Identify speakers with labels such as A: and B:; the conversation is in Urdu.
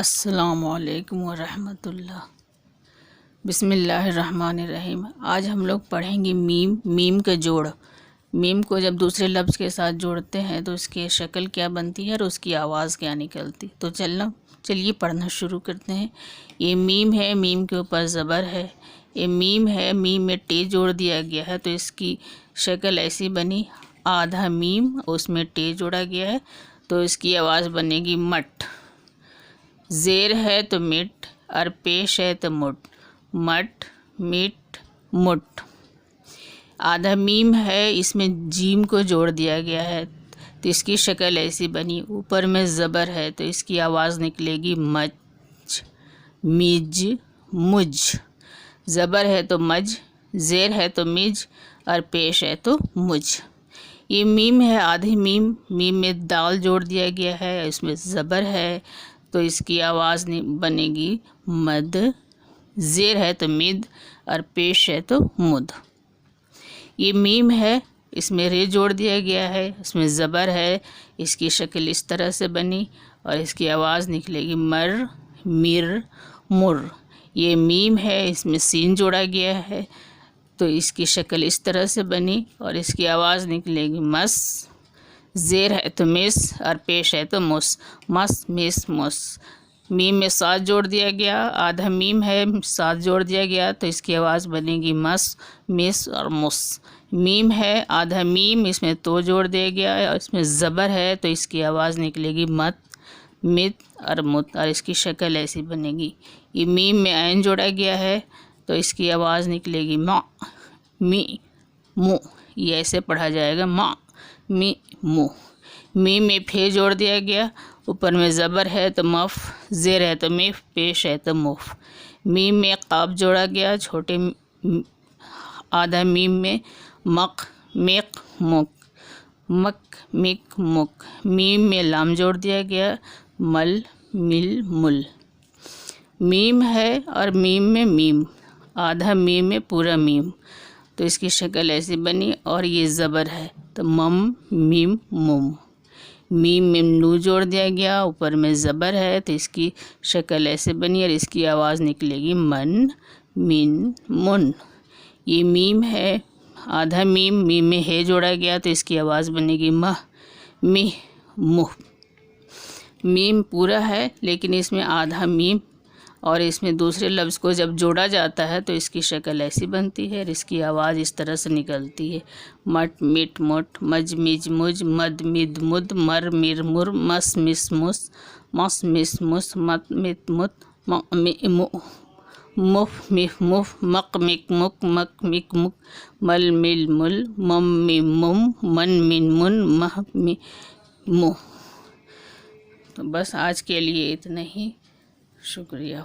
A: السلام علیکم ورحمۃ اللہ۔ بسم اللہ الرحمن الرحیم۔ آج ہم لوگ پڑھیں گے میم کا جوڑ۔ میم کو جب دوسرے لفظ کے ساتھ جوڑتے ہیں تو اس کی شکل کیا بنتی ہے اور اس کی آواز کیا نکلتی۔ تو چلیے پڑھنا شروع کرتے ہیں۔ یہ میم ہے، میم کے اوپر زبر ہے۔ یہ میم ہے، میم میں ٹے جوڑ دیا گیا ہے تو اس کی شکل ایسی بنی، آدھا میم اس میں ٹے جوڑا گیا ہے تو اس کی آواز بنے گی مٹ۔ زیر ہے تو مٹ اور پیش ہے تو مٹ، مٹ مٹ مٹ۔ آدھا میم ہے، اس میں جیم کو جوڑ دیا گیا ہے تو اس کی شکل ایسی بنی، اوپر میں زبر ہے تو اس کی آواز نکلے گی مچ مج مجھ۔ زبر ہے تو مج، زیر ہے تو مج اور پیش ہے تو مجھ۔ یہ میم ہے آدھی میم، میم میں دال جوڑ دیا گیا ہے، اس میں زبر ہے تو اس کی آواز بنے گی مد۔ زیر ہے تو مد اور پیش ہے تو مد۔ یہ میم ہے، اس میں رے جوڑ دیا گیا ہے، اس میں زبر ہے، اس کی شکل اس طرح سے بنی اور اس کی آواز نکلے گی مر مر مر۔ یہ میم ہے، اس میں سین جوڑا گیا ہے تو اس کی شکل اس طرح سے بنی اور اس کی آواز نکلے گی مس۔ زیر ہے تو مس اور پیش ہے تو مس، مس مس مس۔ میم میں سات جوڑ دیا گیا، آدھا میم ہے، سات جوڑ دیا گیا تو اس کی آواز بنے گی مس مس اور مس۔ میم ہے آدھا میم، اس میں تو جوڑ دیا گیا ہے اور اس میں زبر ہے تو اس کی آواز نکلے گی مت مت اور مت اور اس کی شکل ایسی بنے گی۔ یہ میم میں عین جوڑا گیا ہے تو اس کی آواز نکلے گی ما می مو۔ یہ ایسے پڑھا جائے گا ما می مو۔ میم میں پھے جوڑ دیا گیا، اوپر میں زبر ہے تو مف، زیر ہے تو مف، پیش ہے تو مف۔ میم میں قاف جوڑا گیا، چھوٹے آدھا میم میں مق مق مک، مک مک مک۔ میم میں لام جوڑ دیا گیا، مل مل مل۔ میم ہے اور میم میں میم، آدھا میم میں پورا میم تو اس کی شکل ایسی بنی اور یہ زبر ہے تو مم میم مم۔ میم میں نو جوڑ دیا گیا، اوپر میں زبر ہے تو اس کی شکل ایسے بنی اور اس کی آواز نکلے گی من من من۔ یہ میم ہے، آدھا میم، میم میں ہے جوڑا گیا تو اس کی آواز بنے گی مہ مہ مہ۔ میم پورا ہے لیکن اس میں آدھا میم اور اس میں دوسرے لفظ کو جب جوڑا جاتا ہے تو اس کی شکل ایسی بنتی ہے اور اس کی آواز اس طرح سے نکلتی ہے مٹ مٹ مٹ، مج مج مج، مد مد مد، مر مر مر، مس مس مس، مس مس مس، مت مت مت، م م مو، مف مف مف، مق مک مک، مک مک مک، مل مل مل، مم مم مم، من من من، مہ م مو۔ تو بس آج کے لیے اتنا ہی، شکریہ۔